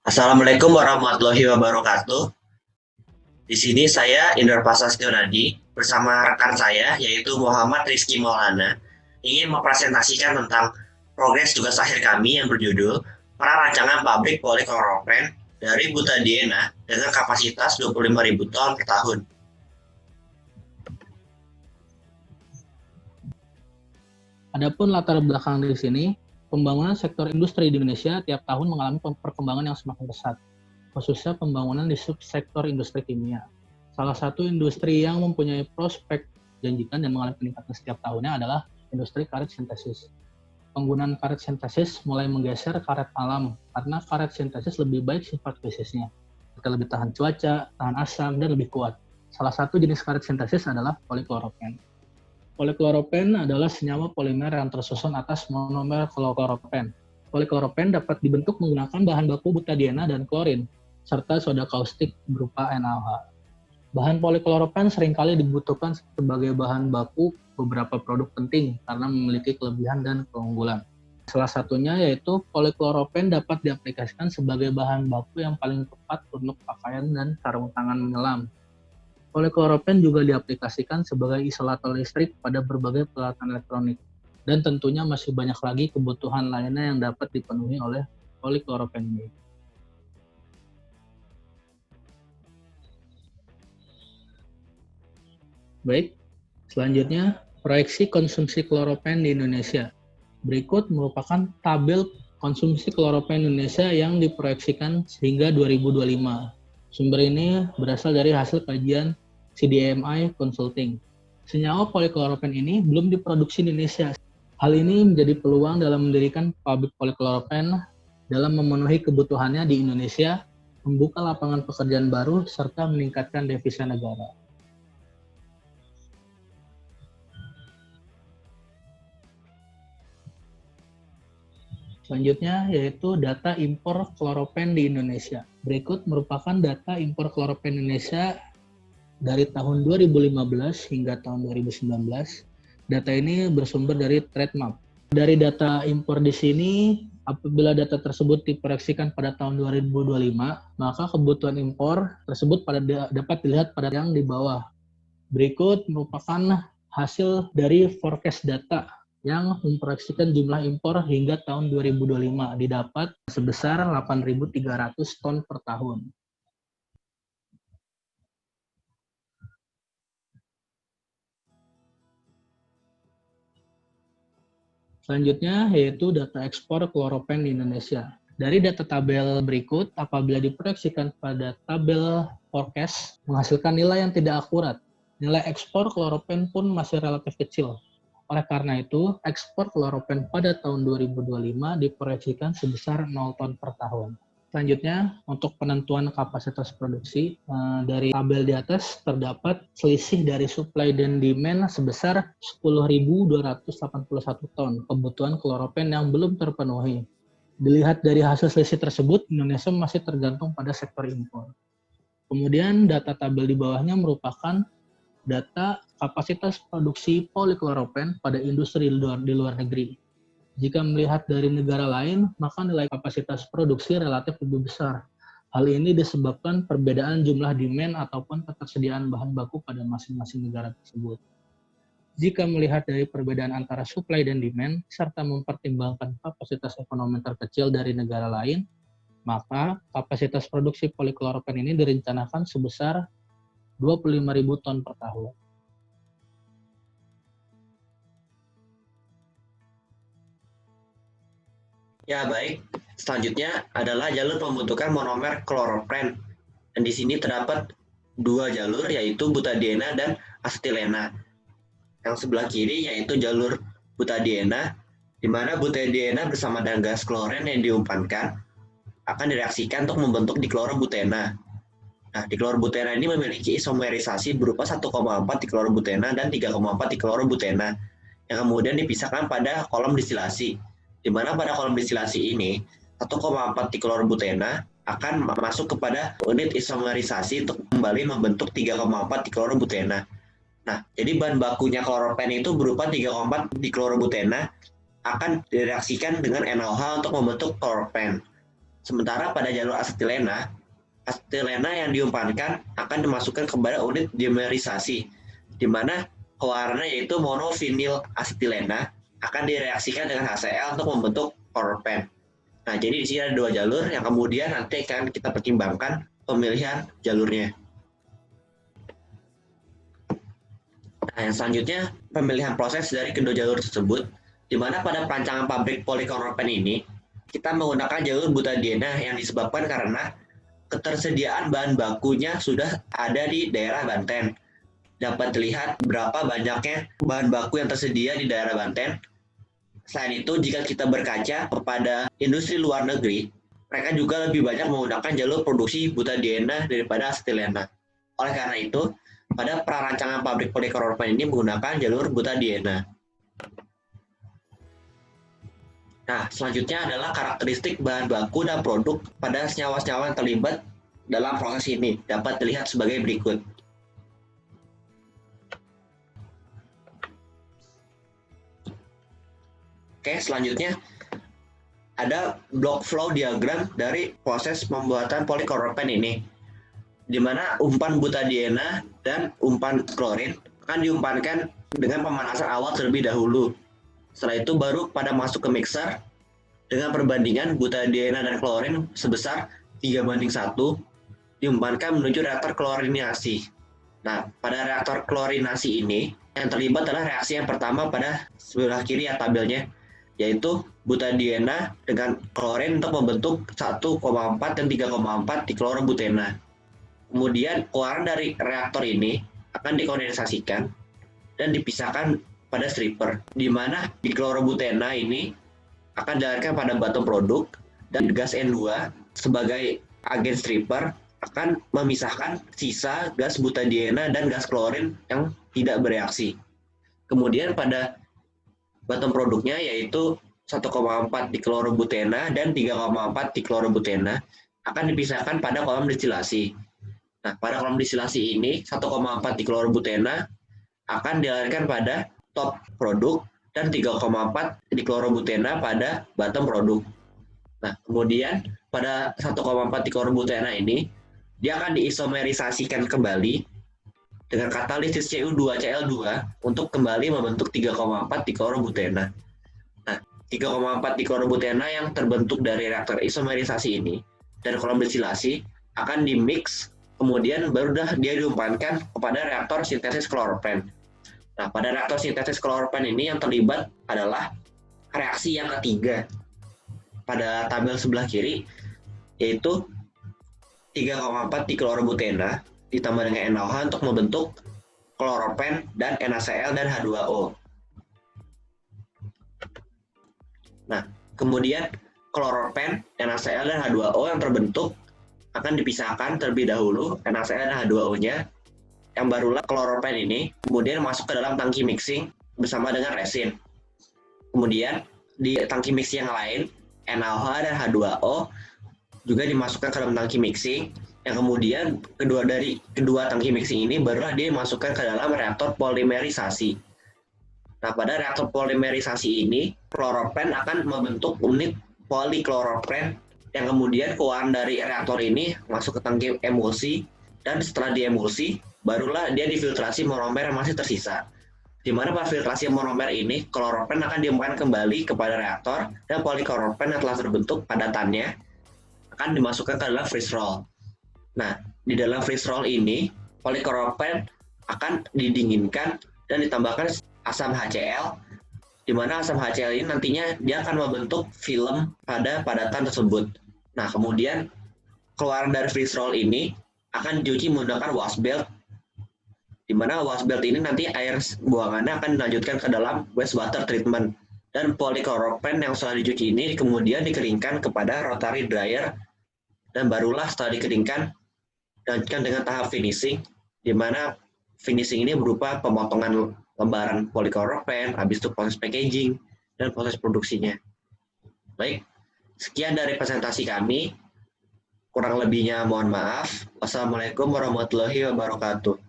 Assalamualaikum warahmatullahi wabarakatuh. Di sini saya Indra Prasastyo Nadi bersama rekan saya yaitu Muhammad Rizky Maulana ingin mempresentasikan tentang progres tugas akhir kami yang berjudul Prarancangan Pabrik Polikloropen dari Butadiena dengan kapasitas 25.000 ton per tahun. Adapun latar belakang di sini, pembangunan sektor industri di Indonesia tiap tahun mengalami perkembangan yang semakin pesat, khususnya pembangunan di subsektor industri kimia. Salah satu industri yang mempunyai prospek janjikan dan mengalami peningkatan setiap tahunnya adalah industri karet sintesis. Penggunaan karet sintesis mulai menggeser karet alam karena karet sintesis lebih baik sifat fisiknya, lebih tahan cuaca, tahan asam, dan lebih kuat. Salah satu jenis karet sintesis adalah polikloropen. Polikloropen adalah senyawa polimer yang tersusun atas monomer kloropen. Polikloropen dapat dibentuk menggunakan bahan baku butadiena dan klorin, serta soda kaustik berupa NaOH. Bahan polikloropen seringkali dibutuhkan sebagai bahan baku beberapa produk penting karena memiliki kelebihan dan keunggulan. Salah satunya yaitu polikloropen dapat diaplikasikan sebagai bahan baku yang paling tepat untuk pakaian dan sarung tangan menyelam. Polikloropen juga diaplikasikan sebagai isolator listrik pada berbagai peralatan elektronik. Dan tentunya masih banyak lagi kebutuhan lainnya yang dapat dipenuhi oleh polikloropen ini. Baik, selanjutnya proyeksi konsumsi kloropen di Indonesia. Berikut merupakan tabel konsumsi kloropen Indonesia yang diproyeksikan hingga 2025. Sumber ini berasal dari hasil kajian CDMI Consulting. Senyawa polikloropen ini belum diproduksi di Indonesia. Hal ini menjadi peluang dalam mendirikan pabrik polikloropen dalam memenuhi kebutuhannya di Indonesia, membuka lapangan pekerjaan baru, serta meningkatkan devisa negara. Selanjutnya yaitu data impor kloropen di Indonesia. Berikut merupakan data impor kloropen Indonesia dari tahun 2015 hingga tahun 2019. Data ini bersumber dari TradeMap. Dari data impor di sini, apabila data tersebut diproyeksikan pada tahun 2025, maka kebutuhan impor tersebut dapat dilihat pada yang di bawah. Berikut merupakan hasil dari forecast data yang memproyeksikan jumlah impor hingga tahun 2025 didapat sebesar 8.300 ton per tahun. Selanjutnya yaitu data ekspor kloropen di Indonesia. Dari data tabel berikut, apabila diproyeksikan pada tabel forecast, menghasilkan nilai yang tidak akurat. Nilai ekspor kloropen pun masih relatif kecil. Oleh karena itu, ekspor kloropen pada tahun 2025 diproyeksikan sebesar 0 ton per tahun. Selanjutnya, untuk penentuan kapasitas produksi, dari tabel di atas terdapat selisih dari supply dan demand sebesar 10.281 ton kebutuhan kloropen yang belum terpenuhi. Dilihat dari hasil selisih tersebut, Indonesia masih tergantung pada sektor impor. Kemudian data tabel di bawahnya merupakan data kapasitas produksi polikloropen pada industri di luar negeri. Jika melihat dari negara lain, maka nilai kapasitas produksi relatif lebih besar. Hal ini disebabkan perbedaan jumlah demand ataupun ketersediaan bahan baku pada masing-masing negara tersebut. Jika melihat dari perbedaan antara supply dan demand, serta mempertimbangkan kapasitas ekonomi terkecil dari negara lain, maka kapasitas produksi polikloropen ini direncanakan sebesar 25.000 ton per tahun. Ya baik, selanjutnya adalah jalur pembentukan monomer kloropen. Dan di sini terdapat dua jalur yaitu butadiena dan asetilena. Yang sebelah kiri yaitu jalur butadiena, di mana butadiena bersama dengan gas klorin yang diumpankan akan direaksikan untuk membentuk diklorobutena. Nah, diklorobutena ini memiliki isomerisasi berupa 1,4 diklorobutena dan 3,4 diklorobutena yang kemudian dipisahkan pada kolom distilasi. Di mana pada kolom distilasi ini 1,4 diklorobutena akan masuk kepada unit isomerisasi untuk kembali membentuk 3,4 diklorobutena. Nah, jadi bahan bakunya kloropen itu berupa 3,4 diklorobutena akan direaksikan dengan NaOH untuk membentuk kloropen. Sementara pada jalur asetilena yang diumpankan akan dimasukkan kepada unit dimerisasi, di mana keluarannya yaitu monovinil asetilena akan direaksikan dengan HCl untuk membentuk kloropen. Nah, jadi di sini ada dua jalur yang kemudian nanti akan kita pertimbangkan pemilihan jalurnya. Nah, yang selanjutnya pemilihan proses dari kedua jalur tersebut, di mana pada perancangan pabrik polikloropen ini kita menggunakan jalur butadiena yang disebabkan karena ketersediaan bahan bakunya sudah ada di daerah Banten. Dapat dilihat berapa banyaknya bahan baku yang tersedia di daerah Banten. Selain itu, jika kita berkaca kepada industri luar negeri, mereka juga lebih banyak menggunakan jalur produksi butadiena daripada asetilena. Oleh karena itu, pada prarancangan pabrik polikloropen ini menggunakan jalur butadiena. Nah, selanjutnya adalah karakteristik bahan baku dan produk pada senyawa-senyawa yang terlibat dalam proses ini. Dapat dilihat sebagai berikut. Oke, selanjutnya ada block flow diagram dari proses pembuatan polikloropen ini, di mana umpan butadiena dan umpan klorin akan diumpankan dengan pemanasan awal terlebih dahulu. Setelah itu baru pada masuk ke mixer dengan perbandingan butadiena dan klorin sebesar 3:1 diumpankan menuju reaktor klorinasi. Nah, pada reaktor klorinasi ini yang terlibat adalah reaksi yang pertama pada sebelah kiri ya tabelnya, yaitu butadiena dengan klorin untuk membentuk 1,4 dan 3,4 diklorobutena. Kemudian keluaran dari reaktor ini akan dikondensasikan dan dipisahkan pada stripper, di mana diklorobutena ini akan dialirkan pada bottom produk dan gas N2 sebagai agen stripper akan memisahkan sisa gas butadiena dan gas klorin yang tidak bereaksi. Kemudian pada bottom produknya yaitu 1,4 diklorobutena dan 3,4 diklorobutena akan dipisahkan pada kolom distilasi. Nah, pada kolom distilasi ini 1,4 diklorobutena akan dialirkan pada top produk dan 3,4 diklorobutena pada bottom produk. Nah, kemudian pada 1,4 diklorobutena ini dia akan diisomerisasikan kembali dengan katalisis Cu2Cl2 untuk kembali membentuk 3,4 diklorobutena. Nah, 3,4 diklorobutena yang terbentuk dari reaktor isomerisasi ini dan kolom distilasi akan dimix, kemudian baru dia diumpankan kepada reaktor sintesis kloropen. Nah, pada reaktor sintesis kloropen ini yang terlibat adalah reaksi yang ketiga pada tabel sebelah kiri, yaitu 3,4 diklorobutena ditambah dengan NaOH untuk membentuk kloropen dan NaCl dan H2O. Nah, kemudian kloropen, NaCl dan H2O yang terbentuk akan dipisahkan terlebih dahulu, NaCl dan H2O-nya, yang barulah kloropen ini kemudian masuk ke dalam tangki mixing bersama dengan resin. Kemudian di tangki mixing yang lain, NaOH dan H2O juga dimasukkan ke dalam tangki mixing, yang kemudian kedua tangki mixing ini barulah dia masukkan ke dalam reaktor polimerisasi. Nah, pada reaktor polimerisasi ini, kloropen akan membentuk unit polikloropen yang kemudian keluaran dari reaktor ini masuk ke tangki emulsi, dan setelah diemulsi, barulah dia difiltrasi monomer yang masih tersisa. Di mana pada filtrasi monomer ini, kloropen akan diumpankan kembali kepada reaktor, dan polikloropen yang telah terbentuk padatannya akan dimasukkan ke dalam freeze roll. Nah, di dalam freeze roll ini, polikloropen akan didinginkan dan ditambahkan asam HCl, di mana asam HCl ini nantinya dia akan membentuk film pada padatan tersebut. Nah, kemudian keluaran dari freeze roll ini akan dicuci menggunakan wash belt, di mana wash belt ini nanti air buangannya akan dilanjutkan ke dalam wastewater treatment, dan polikloropen yang sudah dicuci ini kemudian dikeringkan kepada rotary dryer, dan barulah setelah dikeringkan dilanjutkan dengan tahap finishing, di mana finishing ini berupa pemotongan lembaran polikloropen, habis itu proses packaging dan proses produksinya. Baik, sekian dari presentasi kami. Kurang lebihnya mohon maaf. Wassalamualaikum warahmatullahi wabarakatuh.